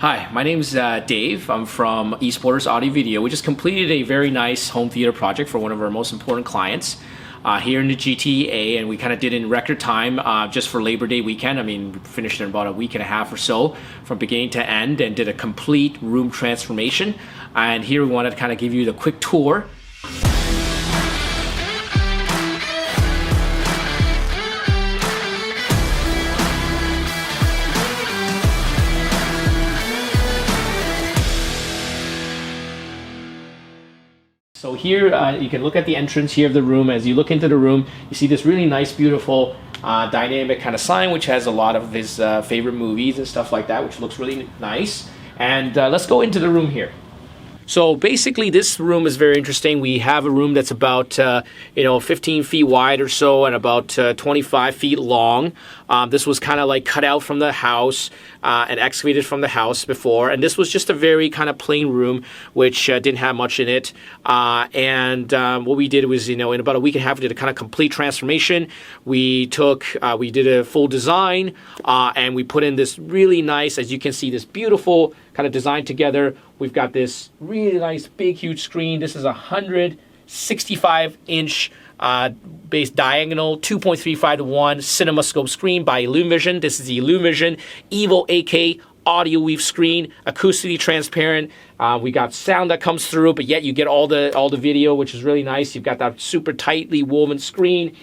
Hi, my name's Dave. I'm from Esporters Audio Video. We just completed a very nice home theater project for one of our most important clients here in the GTA, and we kind of did it in record time just for Labor Day weekend. I mean, we finished in about a week and a half or so from beginning to end and did a complete room transformation. And here we wanted to kind of give you the quick tour. So here you can look at the entrance here of the room. As you look into the room, you see this really nice, beautiful, dynamic kind of sign, which has a lot of his favorite movies and stuff like that, which looks really nice. And let's go into the room here. So basically this room is very interesting. We have a room that's about 15 feet wide or so and about 25 feet long. This was kind of like cut out from the house and excavated from the house before, and this was just a very kind of plain room which didn't have much in it. What we did was, in about a week and a half, we did a kind of complete transformation. We did a full design and we put in this really nice, as you can see, this beautiful kind of design together. We've got this really nice big huge screen. This is a 165-inch base diagonal 2.35 to 1 CinemaScope screen by Illuvision. This is the Illuvision Evo 8K AUDIOWEAVE screen, acoustically transparent. We got sound that comes through, but yet you get all the video, which is really nice. You've got that super tightly woven screen.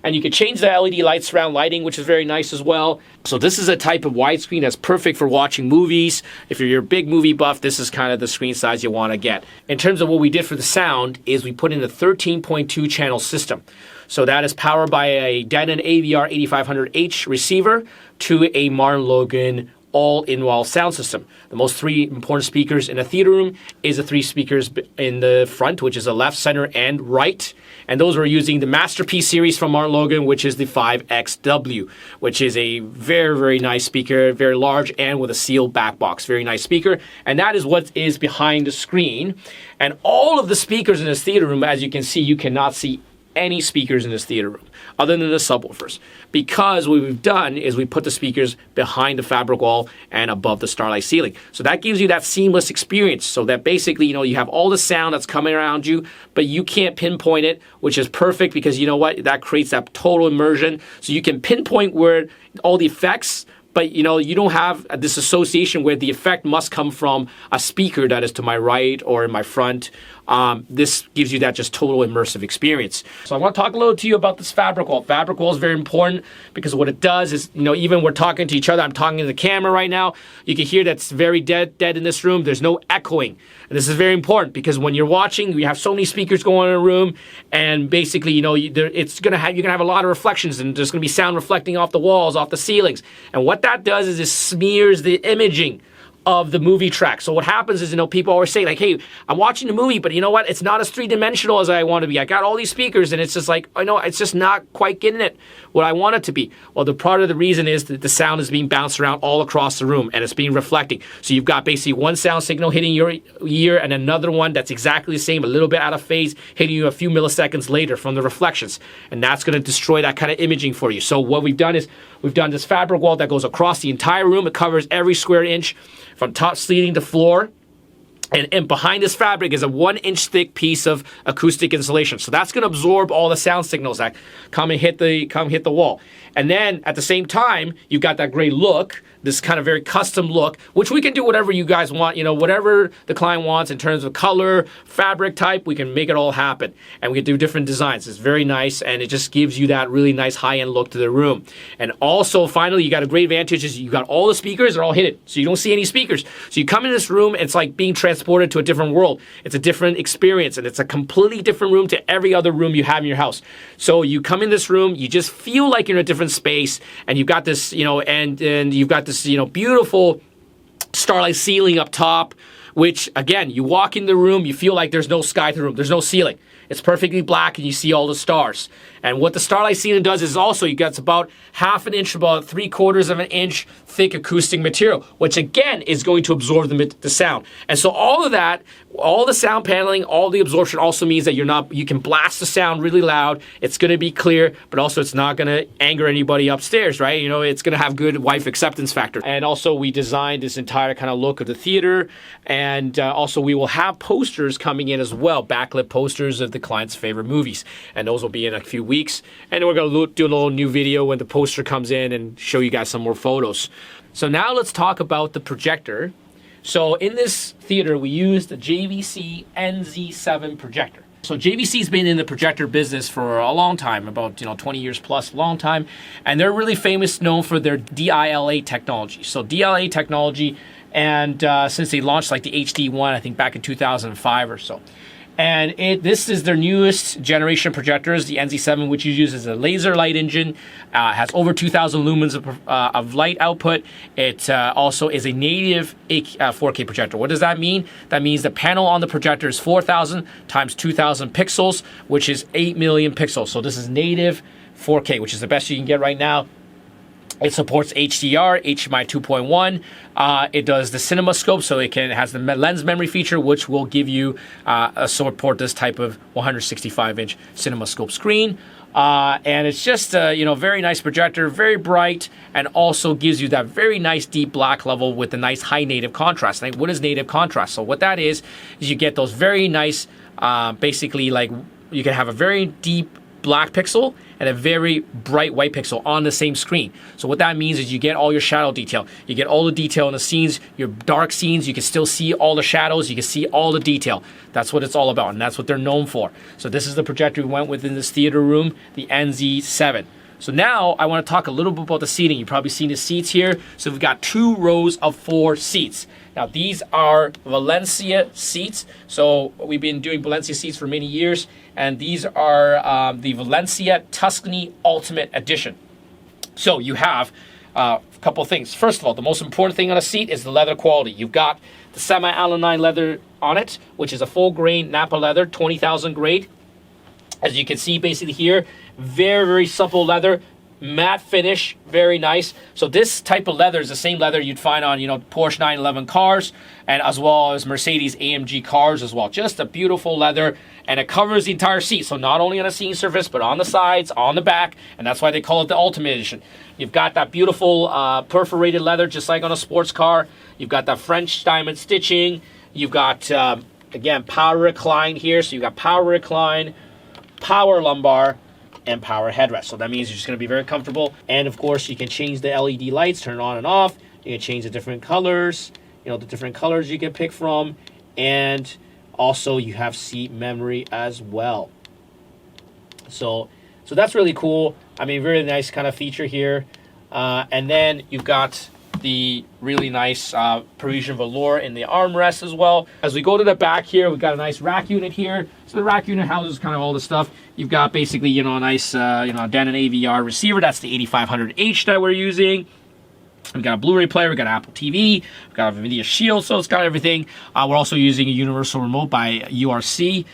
And you can change the LED light surround lighting, which is very nice as well. So this is a type of widescreen that's perfect for watching movies. If you're a big movie buff, this is kind of the screen size you want to get. In terms of what we did for the sound is we put in a 13.2 channel system. So that is powered by a Denon AVR 8500H receiver to a Martin Logan all-in-wall sound system. The most three important speakers in a theater room is the three speakers in the front, which is the left, center, and right. And those were using the Masterpiece series from Martin Logan, which is the 5XW, which is a very, very nice speaker, very large and with a sealed back box. Very nice speaker. And that is what is behind the screen. And all of the speakers in this theater room, as you can see, you cannot see any speakers in this theater room other than the subwoofers, because what we've done is we put the speakers behind the fabric wall and above the starlight ceiling. So that gives you that seamless experience, so that basically you have all the sound that's coming around you, but you can't pinpoint it, which is perfect because that creates that total immersion. So you can pinpoint where all the effects, but you don't have this association where the effect must come from a speaker that is to my right or in my front. This gives you that just total immersive experience. So I want to talk a little to you about this fabric wall. Fabric wall is very important because what it does is, even we're talking to each other, I'm talking to the camera right now, you can hear that's very dead in this room. There's no echoing. And this is very important because when you're watching, you have so many speakers going in a room, and basically, you're gonna have a lot of reflections, and there's gonna be sound reflecting off the walls, off the ceilings. And what that does is it smears the imaging of the movie track. So what happens is, people always say like, hey, I'm watching the movie, but you know what? It's not as three-dimensional as I want to be. I got all these speakers, and it's just like, it's just not quite getting it what I want it to be. Well, part of the reason is that the sound is being bounced around all across the room, and it's being reflecting. So you've got basically one sound signal hitting your ear, and another one that's exactly the same, a little bit out of phase, hitting you a few milliseconds later from the reflections. And that's going to destroy that kind of imaging for you. So what we've done is, we've done this fabric wall that goes across the entire room. It covers every square inch from top ceiling to floor. And behind this fabric is a 1-inch thick piece of acoustic insulation. So that's going to absorb all the sound signals that come hit the wall. And then at the same time, you've got that great look, this kind of very custom look, which we can do whatever you guys want, whatever the client wants in terms of color, fabric type, we can make it all happen. And we can do different designs. It's very nice, and it just gives you that really nice high-end look to the room. And also, finally, you got a great advantage is you got all the speakers, they're all hidden. So you don't see any speakers. So you come in this room, it's like being transported to a different world. It's a different experience, and it's a completely different room to every other room you have in your house. So you come in this room, you just feel like you're in a different space, and you've got this, and you've got this, beautiful starlight ceiling up top, which again, you walk in the room, you feel like there's no sky to the room, there's no ceiling. It's perfectly black and you see all the stars. And what the Starlight ceiling does is also, you got about half an inch, about 3/4 of an inch thick acoustic material, which again is going to absorb the sound. And so all of that, all the sound paneling, all the absorption also means that you can blast the sound really loud. It's going to be clear, but also it's not going to anger anybody upstairs, right? You know, it's going to have good wife acceptance factor. And also we designed this entire kind of look of the theater. And also we will have posters coming in as well, backlit posters of the client's favorite movies. And those will be in a few weeks. And then we're going to do a little new video when the poster comes in and show you guys some more photos. So now let's talk about the projector. So in this theater, we used the JVC NZ7 projector. So JVC's been in the projector business for a long time, about 20 years plus, long time. And they're really famous, known for their DILA technology. So DILA technology, and since they launched like the HD1, I think back in 2005 or so. And this is their newest generation projectors, the NZ7, which uses a laser light engine, has over 2,000 lumens of light output. It also is a native 4K projector. What does that mean? That means the panel on the projector is 4,000 times 2,000 pixels, which is 8 million pixels. So this is native 4K, which is the best you can get right now. It supports HDR, HDMI 2.1. It does the CinemaScope, so it has the lens memory feature, which will give you support this type of 165-inch CinemaScope screen. And it's just a very nice projector, very bright, and also gives you that very nice deep black level with a nice high native contrast. Like, what is native contrast? So what that is you get those very nice, basically like you can have a very deep black pixel and a very bright white pixel on the same screen. So what that means is you get all your shadow detail. You get all the detail in the scenes, your dark scenes, you can still see all the shadows, you can see all the detail. That's what it's all about, and that's what they're known for. So this is the projector we went with in this theater room, the NZ7. So now I want to talk a little bit about the seating. You've probably seen the seats here. So we've got 2 rows of 4 seats. Now these are VALENCIA seats. So we've been doing VALENCIA seats for many years, and these are the VALENCIA TUSCANY Ultimate Edition. So you have a couple of things. First of all, the most important thing on a seat is the leather quality. You've got the semi-alanine leather on it, which is a full grain Napa leather, 20,000 grade. As you can see basically here, very, very supple leather, matte finish, very nice. So this type of leather is the same leather you'd find on, Porsche 911 cars, and as well as Mercedes AMG cars as well. Just a beautiful leather, and it covers the entire seat. So not only on the seating surface, but on the sides, on the back, and that's why they call it the Ultimate Edition. You've got that beautiful perforated leather, just like on a sports car. You've got that French diamond stitching. You've got, again, power recline here. So you've got power recline, power lumbar, and power headrest. So that means you're just going to be very comfortable. And of course, you can change the LED lights, turn on and off. You can change the different colors, the different colors you can pick from. And also you have seat memory as well. So that's really cool. I mean, very nice kind of feature here. And then you've got the really nice Parisian velour in the armrest as well. As we go to the back here, we've got a nice rack unit here. So the rack unit houses kind of all the stuff. You've got basically, a nice, Denon AVR receiver. That's the 8500H that we're using. We've got a Blu-ray player, we've got an Apple TV, we've got a Nvidia Shield, so it's got everything. We're also using a universal remote by URC,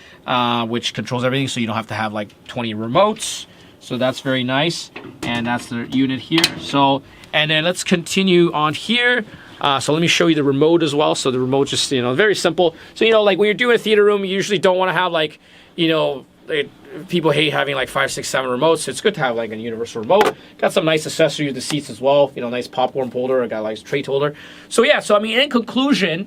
which controls everything, so you don't have to have like 20 remotes. So that's very nice, and that's the unit here. So, and then let's continue on here. So let me show you the remote as well. So the remote just, very simple. So, like when you're doing a theater room, you usually don't want to have like, people hate having like 5, 6, 7 remotes. So it's good to have like a universal remote. Got some nice accessory with the seats as well. Nice popcorn holder. I got a nice tray holder. So yeah, so I mean, in conclusion,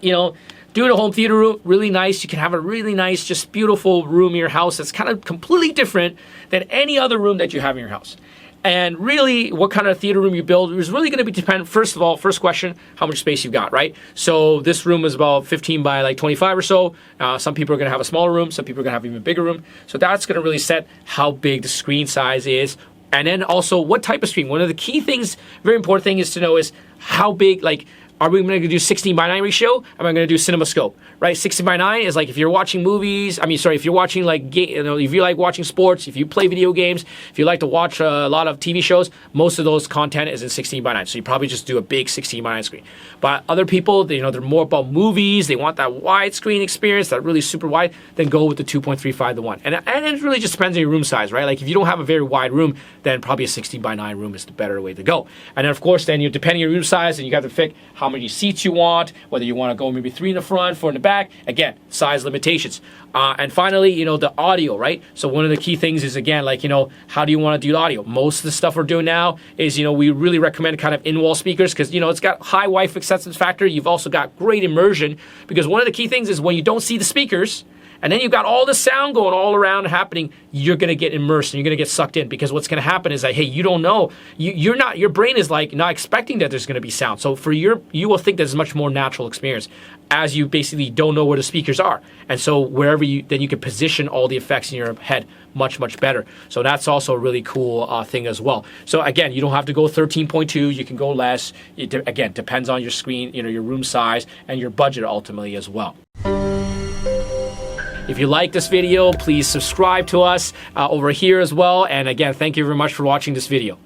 doing a home theater room, really nice. You can have a really nice, just beautiful room in your house that's kind of completely different than any other room that you have in your house. And really, what kind of theater room you build is really going to be dependent. First of all, first question, how much space you've got, right? So this room is about 15 by like 25 or so. Some people are going to have a smaller room. Some people are going to have an even bigger room. So that's going to really set how big the screen size is. And then also, what type of screen? One of the key things, very important thing is to know is how big, like, Are we going to do 16:9 ratio? Am I going to do CinemaScope? Right? 16:9 is like if you're watching movies. I mean, sorry, if you're watching like if you like watching sports, if you play video games, if you like to watch a lot of TV shows, most of those content is in 16:9. So you probably just do a big 16:9 screen. But other people, they're more about movies. They want that widescreen experience, that really super wide. Then go with the 2.35:1. And it really just depends on your room size, right? Like if you don't have a very wide room, then probably a 16:9 room is the better way to go. And then of course, then depending on your room size, and you got to pick how many seats you want, whether you want to go maybe 3 in the front, 4 in the back. Again, size limitations. And finally, the audio, right? So one of the key things is, again, like, how do you want to do the audio? Most of the stuff we're doing now is, we really recommend kind of in-wall speakers because, it's got high Wi-Fi acceptance factor. You've also got great immersion because one of the key things is when you don't see the speakers, and then you've got all the sound going all around happening, you're going to get immersed and you're going to get sucked in because what's going to happen is that, hey, you don't know. Your brain is like not expecting that there's going to be sound. So you will think there's a much more natural experience as you basically don't know where the speakers are. And so then you can position all the effects in your head much, much better. So that's also a really cool thing as well. So again, you don't have to go 13.2. You can go less. Again, depends on your screen, your room size and your budget ultimately as well. If you like this video, please subscribe to us over here as well. And again, thank you very much for watching this video.